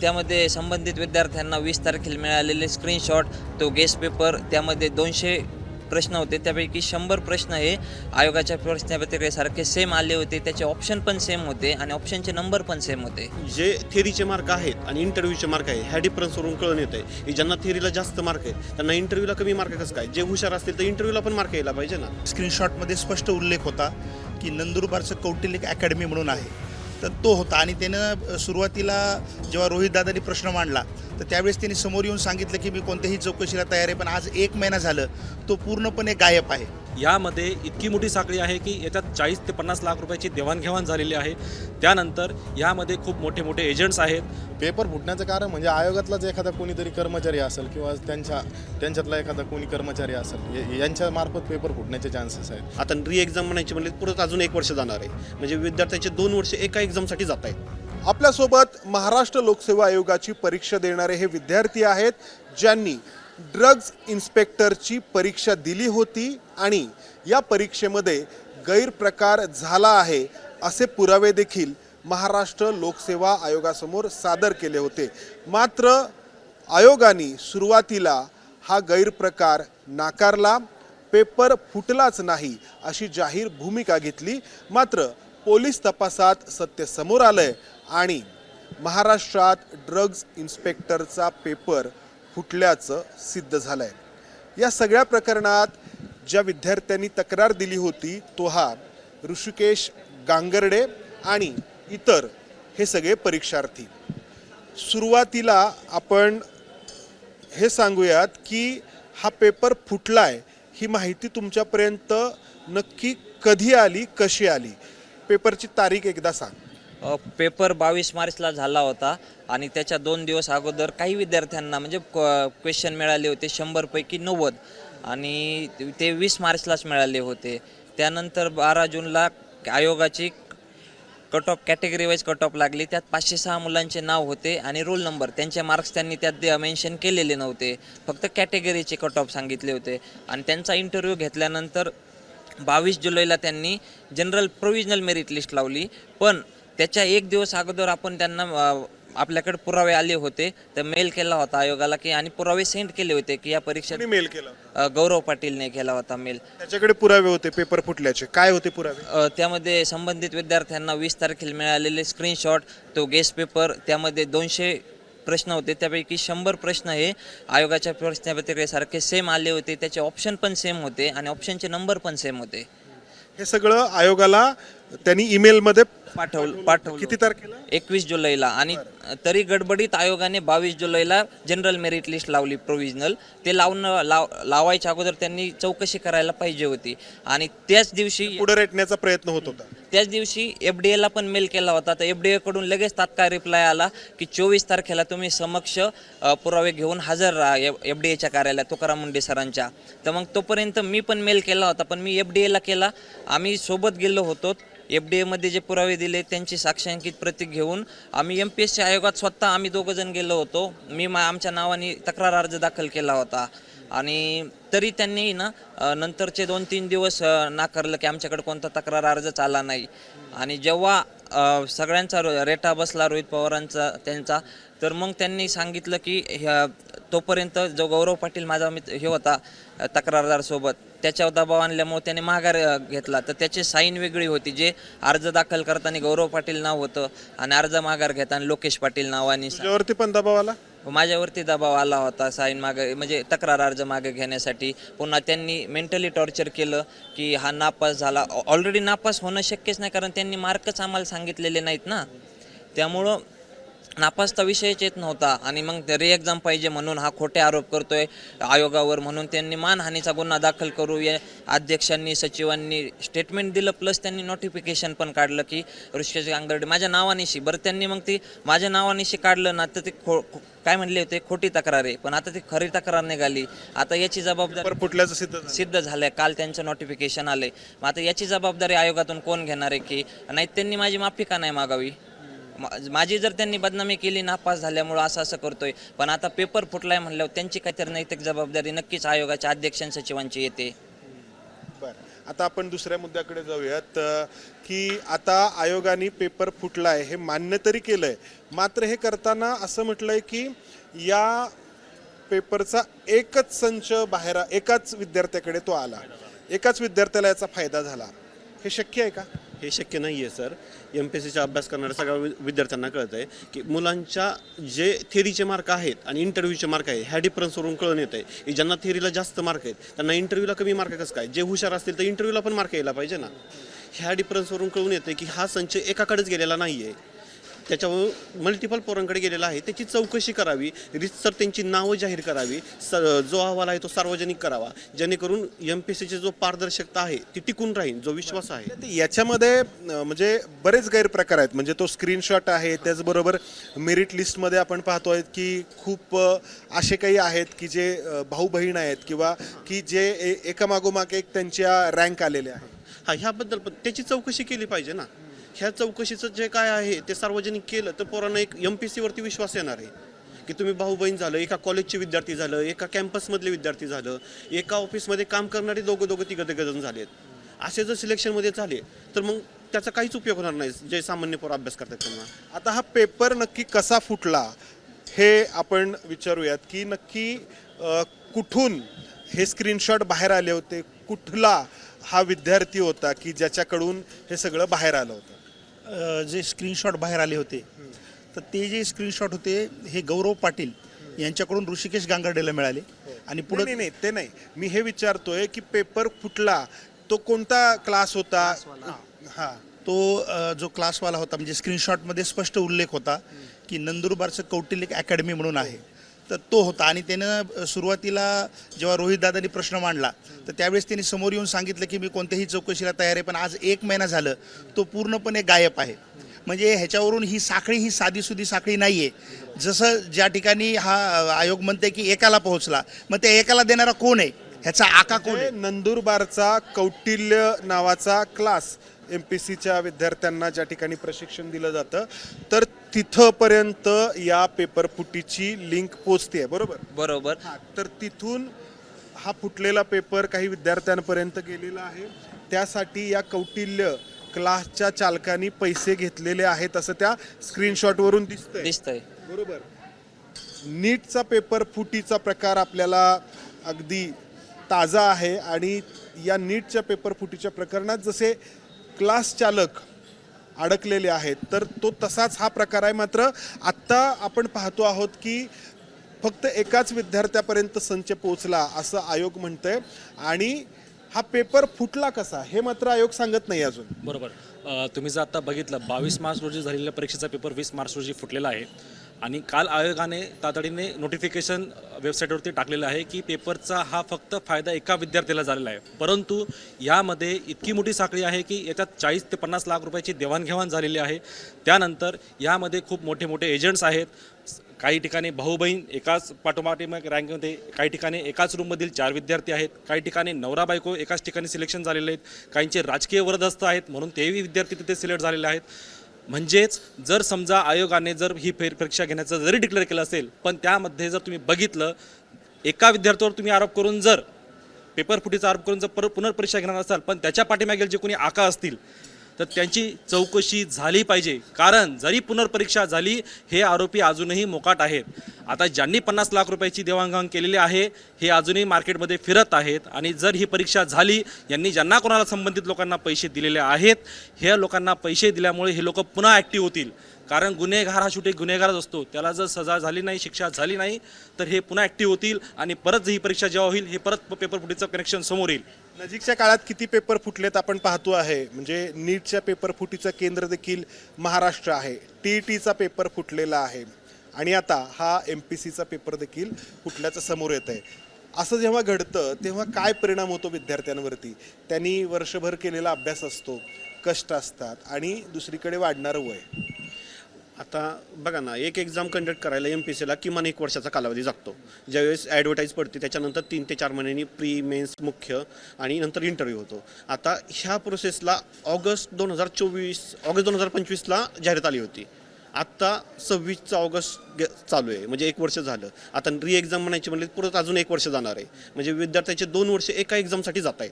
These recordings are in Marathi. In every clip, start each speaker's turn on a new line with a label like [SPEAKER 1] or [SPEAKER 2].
[SPEAKER 1] त्यामध्ये संबंधित विद्यार्थ्यांना 20 तारखेला मिळालेले स्क्रीनशॉट, तो गेस्ट पेपर, त्यामध्ये 200 प्रश्न होते, त्यापैकी 100 प्रश्न हे आयोगाच्या प्रश्नपत्रिकेसारखे सेम आले होते. त्याचे ऑप्शन पण सेम होते आणि ऑप्शनचे नंबर पण सेम होते.
[SPEAKER 2] जे थेरीचे मार्क आहेत आणि इंटरव्ह्यूचे मार्क आहे ह्या डिफरन्सवरून कळून येत आहे की ज्यांना थेरीला जास्त मार्क आहेत त्यांना इंटरव्ह्यूला कमी मार्क कसं काय. जे हुशार असतील तर इंटरव्ह्यूला पण मार्क यायला पाहिजे ना.
[SPEAKER 3] स्क्रीनशॉटमध्ये स्पष्ट उल्लेख होता की नंदुरबारचं कौटिल्य अकॅडमी म्हणून आहे, तर तो होता. आणि त्यानं सुरुवातीला जेव्हा रोहितदादांनी प्रश्न मांडला तर त्यावेळेस त्यांनी समोर येऊन सांगितलं की मी कोणत्याही चौकशीला तयार आहे, पण आज 1 महिना झालं तो पूर्णपणे गायब आहे.
[SPEAKER 4] यामध्ये इतकी मोठी साखळी आहे की याच्यात 40 ते 50 लाख रुपयाची देवाणघेवाण झालेली आहे. त्यानंतर यामध्ये खूप मोठे मोठे एजंट्स आहेत.
[SPEAKER 5] पेपर फुटण्याचं कारण म्हणजे आयोगातलाच एखादा कोणीतरी कर्मचारी असेल किंवा त्यांच्यातला एखादा कोणी कर्मचारी असेल, यांच्या मार्फत पेपर फुटण्याचे चान्सेस आहेत.
[SPEAKER 2] आता री एक्झाम म्हणायची म्हणजे पुढे अजून 1 वर्ष जाणार आहे, म्हणजे विद्यार्थ्यांचे 2 वर्ष एका एक्झामसाठी जात आहेत.
[SPEAKER 6] आपल्यासोबत महाराष्ट्र लोकसेवा आयोगाची परीक्षा देणारे हे विद्यार्थी आहेत, ज्यांनी ड्रग्ज इन्स्पेक्टरची परीक्षा दिली होती आणि या परीक्षेमध्ये गैरप्रकार झाला आहे असे पुरावे देखील महाराष्ट्र लोकसेवा आयोगासमोर सादर केले होते. मात्र आयोगाने सुरुवातीला हा गैरप्रकार नाकारला, पेपर फुटलाच नाही अशी जाहीर भूमिका घेतली. मात्र पोलीस तपासात सत्य समोर आलंय आणि महाराष्ट्रात ड्रग्ज इन्स्पेक्टरचा पेपर फुटल्याचं सिद्ध झालंय. या सगळ्या प्रकरणात ज्या विद्यार्थ्यांनी तक्रार दिली होती तो हा ऋषिकेश गांगर्डे आणि इतर हे सगळे परीक्षार्थी. सुरुवातीला आपण हे सांगूयात की हा पेपर फुटलाय ही माहिती तुमच्यापर्यंत नक्की कधी आली, कशी आली? पेपरची तारीख एकदा सांग.
[SPEAKER 1] पेपर 22 मार्चला झाला होता आणि त्याच्या 2 दिवस अगोदर काही विद्यार्थ्यांना म्हणजे क्वेश्चन मिळाले होते 100 पैकी 90 आणि ते 20 मार्चलाच मिळाले होते. त्यानंतर 12 जूनला आयोगाची cut off category wise cut off लागली. त्यात 506 मुलांचे नाव होते आणि रोल नंबर, त्यांचे मार्क्स त्यांनी त्यात मेन्शन केलेले नव्हते, फक्त कॅटेगरीचे कट ऑफ सांगितले होते. आणि त्यांचा इंटरव्ह्यू घेतल्यानंतर 22 जुलैला त्यांनी जनरल प्रोव्हिजनल मेरिट लिस्ट लावली. पण त्याच्या 1 दिवस अगोदर आपण त्यांना आपल्याकडे पुरावे आले होते तर मेल केला होता आयोगाला की आणि पुरावे सेंड केले होते की या परीक्षेत
[SPEAKER 6] मेल केला,
[SPEAKER 1] गौरव पाटीलने केला होता मेल.
[SPEAKER 6] त्याच्याकडे पुरावे होते पेपर फुटल्याचे. काय होते पुरावे?
[SPEAKER 1] त्यामध्ये संबंधित विद्यार्थ्यांना 20 तारखेला मिळालेले स्क्रीनशॉट, तो गेस्ट पेपर, त्यामध्ये 200 प्रश्न होते, त्यापैकी 100 प्रश्न हे आयोगाच्या प्रश्नपत्रिकेसारखे सेम आले होते. त्याचे ऑप्शन पण सेम होते आणि ऑप्शनचे नंबर पण सेम होते.
[SPEAKER 6] हे सगळं आयोगाला त्यांनी ईमेलमध्ये
[SPEAKER 1] पाठवलं
[SPEAKER 6] किती तारखेला?
[SPEAKER 1] 21 जुलैला. आणि तरी गडबडीत आयोगाने 22 जुलैला जनरल मेरिट लिस्ट लावली प्रोव्हिजनल. ते लावायच्या अगोदर त्यांनी चौकशी करायला पाहिजे होती आणि त्याच दिवशी
[SPEAKER 6] पुढे रेटण्याचा प्रयत्न होत होता.
[SPEAKER 1] त्याच दिवशी FDAला पण मेल केला होता. तर FDA कडून लगेच तात्काळ रिप्लाय आला की 24 तारखेला तुम्ही समक्ष पुरावे घेऊन हजर राहा FDAच्या कार्यालयात तुकाराम मुंडे सरांच्या. तर मग तोपर्यंत मी पण मेल केला होता, पण मी FDAला केला. आम्ही सोबत गेलो होतो. FDAमध्ये जे पुरावे दिले त्यांची साक्षांकित प्रती घेऊन आम्ही MPSC आयोगात स्वतः आम्ही 2 जण गेलो होतो. मी आमच्या नावाने तक्रार अर्ज दाखल केला होता आणि तरी त्यांनी ना नंतरचे 2-3 दिवस नाकारलं की आमच्याकडे कोणता तक्रार अर्जच आला नाही. आणि जेव्हा सगळ्यांचा रेटा बसला रोहित पवारांचा त्यांचा, तर मग त्यांनी सांगितलं की तोपर्यंत जो गौरव पाटील माझा हे होता तक्रारदार सोबत, त्याच्यावर दबाव आणल्यामुळे त्याने माघार घेतला. तर त्याची साईन वेगळी होती. जे अर्ज दाखल करताना गौरव पाटील नाव होतं आणि अर्ज माघार घेताना लोकेश पाटील नावाने.
[SPEAKER 6] तुझ्यावरती पण दबाव आला?
[SPEAKER 1] माझ्यावरती दबाव आला होता साईन मागे म्हणजे तक्रार अर्ज मागे घेण्यासाठी. पुन्हा त्यांनी मेंटली टॉर्चर केलं की हा नापास झाला. ऑलरेडी नापास होणं शक्यच नाही, कारण त्यांनी मार्कच आम्हाला सांगितलेले नाहीत ना, त्यामुळं नापासचा विषयच येत नव्हता. आणि मग री एक्झाम पाहिजे म्हणून हा खोटे आरोप करतोय आयोगावर, म्हणून त्यांनी मानहानीचा गुन्हा दाखल करू या अध्यक्षांनी सचिवांनी स्टेटमेंट दिलं. प्लस त्यांनी नोटिफिकेशन पण काढलं की ऋषिकेश गांगर्डे माझ्या नावानिशी. बरं त्यांनी मग ती माझ्या नावानिशी काढलं ना, तर ते काय म्हणले होते खोटी तक्रार आहे, पण आता ती खरी तक्रार निघाली. आता याची जबाबदारी
[SPEAKER 6] फुटल्याचं
[SPEAKER 1] सिद्ध झालंय. काल त्यांचं नोटिफिकेशन आलंय. मग आता याची जबाबदारी आयोगातून कोण घेणार आहे की नाही? त्यांनी माझी माफी का नाही मागावी? माझी जर त्यांनी बदनामी केली नापास झाल्यामुळं असं करतोय, पण आता पेपर फुटलाय म्हणल्यावर त्यांची काहीतरी नैतिक जबाबदारी नक्कीच आयोगाच्या अध्यक्ष सचिवांची येते.
[SPEAKER 6] आता आपण दुसऱ्या मुद्द्याकडे जाऊयात की आता आयोगाने पेपर फुटलाय हे मान्य तरी केलंय, मात्र हे करताना असं म्हटलंय की या पेपरचा एकच संच बाहेर एकाच विद्यार्थ्याकडे तो आला, एकाच विद्यार्थ्याला याचा फायदा झाला. हे शक्य आहे का?
[SPEAKER 2] हे शक्य नाही आहे सर. MPSCचा अभ्यास करणाऱ्या सगळ्या विद्यार्थ्यांना कळतं आहे की मुलांच्या जे थेरीचे मार्क आहेत आणि इंटरव्ह्यूचे मार्क आहेत ह्या डिफरन्सवरून कळून येतं आहे की ज्यांना थेरीला जास्त मार्क आहेत त्यांना इंटरव्ह्यूला कमी मार्क कसं काय. जे हुशार असतील तर इंटरव्ह्यूला पण मार्क यायला पाहिजे ना. ह्या डिफरन्सवरून कळून येतं की हा संच एकाकडेच गेलेला नाही आहे, त्याच्यावर मल्टिपल पोरांकडे गेलेला आहे. त्याची चौकशी करावी, रितसर त्यांची नावं जाहीर करावी, जो अहवाल आहे तो सार्वजनिक करावा, जेणेकरून MPSCची जो पारदर्शकता आहे ती टिकून राहील, जो विश्वास आहे.
[SPEAKER 6] ते याच्यामध्ये म्हणजे बरेच गैरप्रकार आहेत. म्हणजे तो स्क्रीनशॉट आहे, त्याचबरोबर मेरिट लिस्टमध्ये आपण पाहतोय की खूप असे काही आहेत की जे भाऊ बहीण आहेत किंवा की जे एकामागोमाग एक त्यांच्या रँक आलेले आहेत.
[SPEAKER 2] हा, ह्याबद्दल पण त्याची चौकशी केली पाहिजे ना. ह्या चौकशीचं जे काय आहे ते सार्वजनिक केलं तर पोरांना एक MPSCवरती विश्वास येणार आहे की तुम्ही भाऊ बहीण झालं, एका कॉलेजचे विद्यार्थी झालं, एका कॅम्पसमधले विद्यार्थी झालं, एका ऑफिसमध्ये काम करणारे दोघं तिघं जण झालेत. असे जर सिलेक्शनमध्ये झाले तर मग त्याचा काहीच उपयोग होणार नाही जे सामान्य पोरं अभ्यास करतात त्यांना.
[SPEAKER 6] आता हा पेपर नक्की कसा फुटला हे आपण विचारूयात की नक्की कुठून हे स्क्रीनशॉट बाहेर आले होते, कुठला हा विद्यार्थी होता की ज्याच्याकडून हे सगळं बाहेर आलं होतं.
[SPEAKER 3] जे स्क्रीनशॉट बाहेर आले होते तर ते जे स्क्रीनशॉट होते हे गौरव पाटील यांच्याकडून ऋषिकेश गांगर्डेला मिळाले. आणि पुढे
[SPEAKER 6] नाही ते नाही, मी हे विचारतोय की पेपर फुटला तो कोणता क्लास होता. हा,
[SPEAKER 3] तो जो क्लासवाला होता म्हणजे स्क्रीनशॉटमध्ये स्पष्ट उल्लेख होता की नंदुरबारचं कौटिल्य अकॅडमी म्हणून आहे, तर तो होता. आणि त्यानं सुरुवातीला जेव्हा रोहितदादांनी प्रश्न मांडला तर त्यावेळेस त्यांनी समोर येऊन सांगितलं की मी कोणत्याही चौकशीला तयार आहे, पण आज 1 महिना झालं तो पूर्णपणे गायब आहे. म्हणजे ह्याच्यावरून ही साखळी ही साधीसुधी साखळी नाही आहे. जसं ज्या ठिकाणी हा आयोग म्हणते की एकाला पोहोचला, मग त्या एकाला देणारा कोण आहे, ह्याचा आका कोण आहे.
[SPEAKER 6] नंदुरबारचा कौटिल्य नावाचा क्लास MPSCच्या विद्यार्थ्यांना ज्या ठिकाणी प्रशिक्षण दिलं जातं तर तिथंपर्यंत या पेपर फुटीची लिंक पोचते, बरोबर
[SPEAKER 1] बरोबर.
[SPEAKER 6] तर तिथून हा फुटलेला पेपर काही विद्यार्थ्यांपर्यंत गेलेला आहे. त्यासाठी या कौटिल्य क्लासच्या चालकांनी पैसे घेतलेले आहेत असं त्या स्क्रीनशॉटवरून
[SPEAKER 1] दिसतंय.
[SPEAKER 6] बरोबर. नीटचा पेपर फुटीचा प्रकार आपल्याला अगदी ताजा आहे आणि या नीटच्या पेपर फुटीच्या प्रकरणात जसे क्लास चालक अडकलेले आहेत तर तो तसाच हा प्रकार आहे. मात्र आत्ता आपण पाहतो आहोत की फक्त एकाच विद्यार्थ्यापर्यंत संच पोहोचला असं आयोग म्हणतंय. आणि हा पेपर फुटला कसा हे मात्र आयोग सांगत नाही अजून.
[SPEAKER 4] बरोबर. तुम्ही जर आता बघितलं 22 मार्च रोजी झालेल्या परीक्षेचा पेपर 20 मार्च रोजी फुटलेला आहे. आणि काल आयोगाने तातडीने नोटिफिकेशन वेबसाईटवरती टाकलेलं आहे की पेपरचा हा फक्त फायदा एका विद्यार्थ्याला झालेला आहे. परंतु यामध्ये इतकी मोठी साखळी आहे की याच्यात 40 ते 50 लाख रुपयाची देवाणघेवाण झालेली आहे. त्यानंतर यामध्ये खूप मोठे मोठे एजंट्स आहेत. काही ठिकाणी भाऊ बहीण एकाच पाठोपाठी रँकमध्ये, काही ठिकाणी एकाच रूममधील 4 विद्यार्थी आहेत, काही ठिकाणी नवरा बायको एकाच ठिकाणी सिलेक्शन झालेले आहेत, काहींचे राजकीय वरदहस्त आहेत म्हणून तेही विद्यार्थी तिथे सिलेक्ट झालेले आहेत. म्हणजेच जर समजा आयोगाने जर ही फेरपरीक्षा घेण्याचं जरी डिक्लेअर केलं असेल पण त्यामध्ये जर तुम्ही बघितलं एका विद्यार्थ्यावर तुम्ही आरोप करून जर पेपर फुटीचा आरोप करून जर पुनर्परीक्षा घेणार असाल पण त्याच्या पाठीमागील जे कोणी आका असतील तर त्यांची चौकशी झाली पाहिजे. कारण जरी पुनर्परीक्षा झाली हे आरोपी अजूनही मोकाट आहेत. आता ज्यांनी 50 लाख रुपयाची देवाणघेवाण केलेली आहे हे अजूनही मार्केटमध्ये फिरत आहेत. आणि जर ही परीक्षा झाली यांनी ज्यांना कोणाला संबंधित लोकांना पैसे दिलेले आहेत हे लोकांना पैसे दिल्यामुळे हे लोक पुन्हा ॲक्टिव्ह होतील. कारण गुन्हेगार हा शेवटी गुन्हेगारच असतो, त्याला जर सजा झाली नाही, शिक्षा झाली नाही तर हे पुन्हा ॲक्टिव्ह होतील आणि परत ही परीक्षा जेव्हा होईल हे परत पेपर फुटीचं कनेक्शन समोर येईल.
[SPEAKER 6] नजीकच्या काळात किती पेपर फुटलेत आपण पाहतो आहे. म्हणजे नीटच्या पेपर फुटीचं केंद्र देखील महाराष्ट्र आहे, TETचा पेपर फुटलेला आहे आणि आता हा MPSCचा पेपर देखील फुटल्याचं समोर येत आहे. असं जेव्हा घडतं तेव्हा काय परिणाम होतो विद्यार्थ्यांवरती. त्यांनी वर्षभर केलेला अभ्यास असतो, कष्ट असतात आणि दुसरीकडे वाढणारं वय.
[SPEAKER 2] आता बघा ना, एक एक्झाम कंडक्ट करायला MPSCला किमान 1 वर्षाचा कालावधी लागतो. ज्यावेळेस ॲडव्हर्टाईज पडते त्याच्यानंतर 3 ते 4 महिन्यांनी प्री मेन्स मुख्य आणि नंतर इंटरव्ह्यू होतो. आता ह्या प्रोसेसला ऑगस्ट 2025ला जाहिरात आली होती. आत्ता 26 ऑगस्ट चालू आहे, म्हणजे 1 वर्ष झालं. आता री एक्झाम म्हणायची म्हणजे परत अजून 1 वर्ष जाणार आहे. म्हणजे विद्यार्थ्याचे 2 वर्ष एका एक्झामसाठी जात आहेत.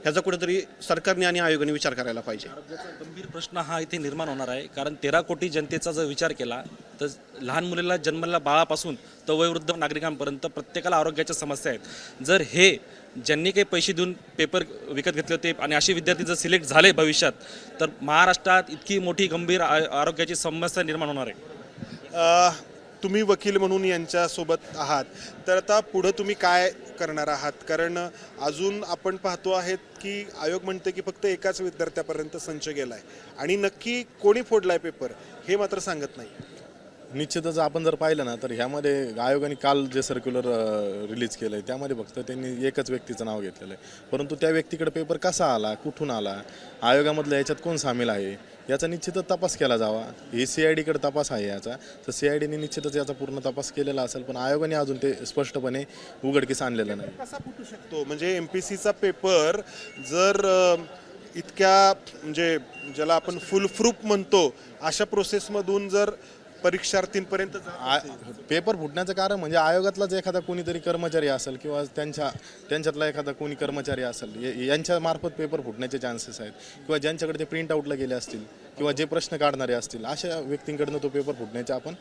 [SPEAKER 2] ह्याचा कुठेतरी सरकारने आणि आयोगाने विचार करायला पाहिजे.
[SPEAKER 4] गंभीर प्रश्न हा इथे निर्माण होणार आहे, कारण 13 कोटी जनतेचा जर विचार केला तर लहान मुलीला जन्मलेल्या बाळापासून तर वयोवृद्ध नागरिकांपर्यंत प्रत्येकाला आरोग्याच्या समस्या आहेत. जर हे ज्यांनी काही पैसे देऊन पेपर विकत घेतले होते आणि असे विद्यार्थी जर सिलेक्ट झाले भविष्यात, तर महाराष्ट्रात इतकी मोठी गंभीर आरोग्याची समस्या निर्माण होणार आहे.
[SPEAKER 6] तुम्ही वकील म्हणून यांच्यासोबत आहात, तर आता पुढं तुम्ही काय करणार आहात? कारण अजून आपण पाहतो आहेत की आयोग म्हणते की फक्त एकाच विद्यार्थ्यापर्यंत संच गेलाय आणि नक्की कोणी फोडलाय पेपर हे मात्र सांगत नाही.
[SPEAKER 5] निश्चितच आपण जर पाहिलं ना तर ह्यामध्ये आयोगाने काल जे सर्क्युलर रिलीज केलं आहे त्यामध्ये फक्त त्यांनी एकच व्यक्तीचं नाव घेतलेलं आहे, परंतु त्या व्यक्तीकडे पेपर कसा आला, कुठून आला, आयोगामधल्या याच्यात कोण सामील आहे याचा निश्चितच तपास केला जावा. हे CIDकडे तपास आहे याचा, तर CIDने निश्चितच याचा पूर्ण तपास केलेला असेल, पण आयोगाने अजून ते स्पष्टपणे उघडकीस आणलेलं नाही.
[SPEAKER 6] कसा फुटू शकतो? म्हणजे MPSCचा पेपर जर इतक्या म्हणजे ज्याला आपण फुल प्रूफ म्हणतो अशा प्रोसेसमधून जर परीक्षार्थींपर्यंत
[SPEAKER 5] पेपर फुटण्याचं कारण म्हणजे आयोगातलाच एखादा कोणीतरी कर्मचारी असेल किंवा त्यांच्यातला एखादा कोणी कर्मचारी असेल यांच्या मार्फत पेपर फुटण्याचे चान्सेस आहेत, किंवा ज्यांच्याकडे ते प्रिंट आउटला गेले असतील किंवा जे प्रश्न काढणारे असतील अशा व्यक्तींकडनं तो पेपर फुटण्याचे आपण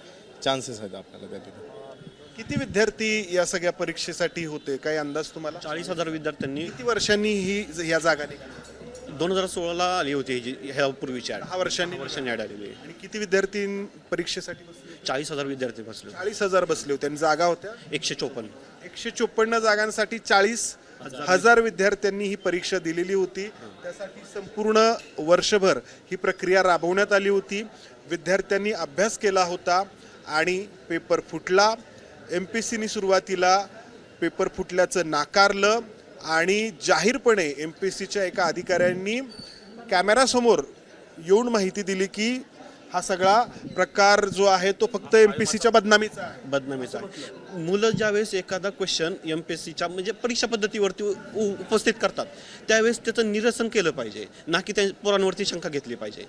[SPEAKER 5] चान्सेस आहेत आपल्याला त्या ठिकाणी.
[SPEAKER 6] किती विद्यार्थी या सगळ्या परीक्षेसाठी होते, काही अंदाज तुम्हाला?
[SPEAKER 2] 40,000 विद्यार्थ्यांनी
[SPEAKER 6] किती वर्षांनी ह्या जागा निघाल्या?
[SPEAKER 2] 2016ला आली होती ह्या पूर्वीच्या
[SPEAKER 6] 10 वर्षांनी
[SPEAKER 2] ॲड आलेली.
[SPEAKER 6] आणि किती विद्यार्थी परीक्षेसाठी बसले?
[SPEAKER 2] 40,000 विद्यार्थी बसले.
[SPEAKER 6] 40,000 बसले होते आणि जागा होत्या
[SPEAKER 2] 154.
[SPEAKER 6] 154 जागांसाठी 40,000 विद्यार्थ्यांनी ही परीक्षा दिलेली होती. त्यासाठी संपूर्ण वर्षभर ही प्रक्रिया राबवण्यात आली होती. विद्यार्थ्यांनी अभ्यास केला होता आणि पेपर फुटला. MPSCने सुरुवातीला पेपर फुटल्याचं नाकारलं आणि जाहीरपणे MPSCच्या एका अधिकाऱ्यांनी कॅमेरासमोर येऊन माहिती दिली की हा सगळा प्रकार जो आहे तो फक्त MPSCच्या बदनामीचा आहे.
[SPEAKER 2] मुलं ज्यावेळेस एखादा क्वेश्चन MPSCच्या म्हणजे परीक्षा पद्धतीवरती उपस्थित करतात त्यावेळेस त्याचं निरसन केलं पाहिजे, ना की त्या पोरांवरती शंका घेतली पाहिजे.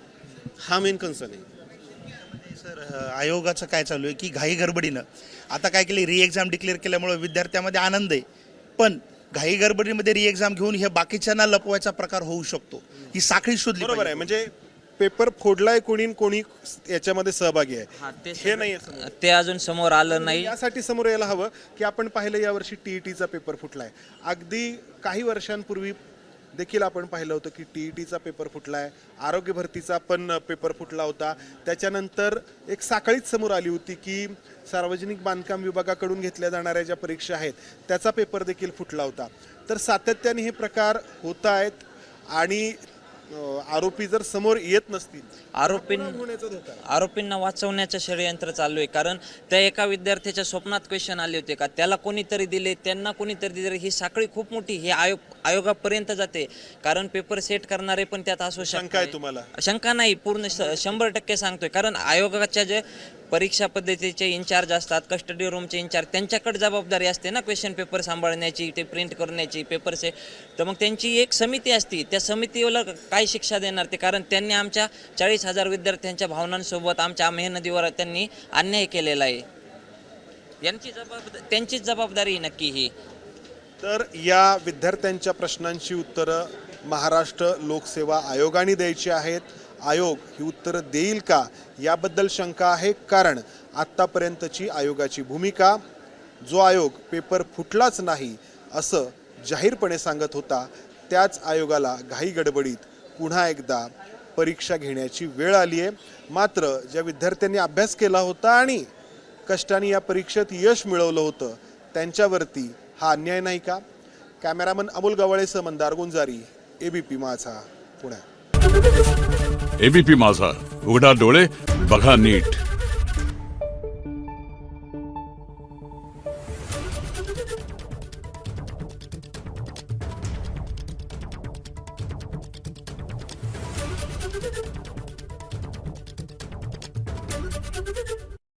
[SPEAKER 2] हा मेन कन्सर्न आहे.
[SPEAKER 3] सर, आयोगाचं काय चालू आहे की घाई गडबडीनं आता काय केलं, री एक्झाम डिक्लेअर केल्यामुळे विद्यार्थ्यामध्ये आनंद आहे, पण घाई गडबडीमध्ये री एक्झाम घेऊन हे बाकीच्यांना लपवायचा प्रकार होऊ शकतो. ही साखळी शोधली
[SPEAKER 6] बरोबर आहे.
[SPEAKER 3] पाहिजे.
[SPEAKER 6] म्हणजे पेपर फोडलाय कोणी याच्यामध्ये सहभागी आहे हे नाही आहे.
[SPEAKER 1] ते अजून समोर आलं नाही.
[SPEAKER 6] यासाठी समोर यायला हवं की आपण पाहिलं यावर्षी TETचा पेपर फुटलाय. अगदी काही वर्षांपूर्वी देखील आपण पाहिलं होतं की TETचा पेपर फुटलाय, आरोग्य भरतीचा पण पेपर फुटला होता. त्याच्यानंतर एक साखळीच समोर आली होती की सार्वजनिक बांधकाम विभागाकडून घेतल्या जाणाऱ्या ज्या परीक्षा आहेत त्याचा पेपर देखील फुटला होता. तर सातत्याने हे प्रकार होत आहेत आणि आरोपी जर समोर येत नसतील होण्याचा धोका आहे.
[SPEAKER 1] आरोपींना वाचवण्याचं षडयंत्र चालू आहे. कारण त्या एका विद्यार्थ्याच्या स्वप्नात क्वेश्चन आले होते का त्याला कोणीतरी दिले, त्यांना कोणीतरी दिले. ही साखळी खूप मोठी, ही आयोगापर्यंत जाते. कारण पेपर सेट करणारे पण त्यात असू
[SPEAKER 6] शंका आहे तुम्हाला?
[SPEAKER 1] शंका नाही, पूर्ण 100% सांगतोय. कारण आयोगाच्या जे परीक्षा पद्धतीचे इन्चार्ज असतात, कस्टडी रूमचे इन्चार्ज, त्यांच्याकडे जबाबदारी असते ना क्वेश्चन पेपर सांभाळण्याची, ते प्रिंट करण्याची, पेपर से. तर मग त्यांची एक समिती असते, त्या समितीला काय शिक्षा देणार ते? कारण त्यांनी आमच्या 40,000 विद्यार्थ्यांच्या भावनांसोबत आमच्या मेहनतीवर त्यांनी अन्याय केलेला आहे. त्यांचीच जबाबदारी नक्की ही.
[SPEAKER 6] तर या विद्यार्थ्यांच्या प्रश्नांची उत्तरं महाराष्ट्र लोकसेवा आयोगाने द्यायची आहेत. आयोग ही उत्तरं देईल का याबद्दल शंका आहे. कारण आत्तापर्यंतची आयोगाची भूमिका, जो आयोग पेपर फुटलाच नाही असं जाहीरपणे सांगत होता, त्याच आयोगाला घाई गडबडीत पुन्हा एकदा परीक्षा घेण्याची वेळ आली आहे. मात्र ज्या विद्यार्थ्यांनी अभ्यास केला होता आणि कष्टाने या परीक्षेत यश मिळवलं होतं त्यांच्यावरती हा अन्याय नाही का? कॅमेरामन अमोल गवाळेसह मंदार गुंजारी, ABP माझा, पुणे.
[SPEAKER 7] ABP माझा, उघडा डोळे बघा नीट.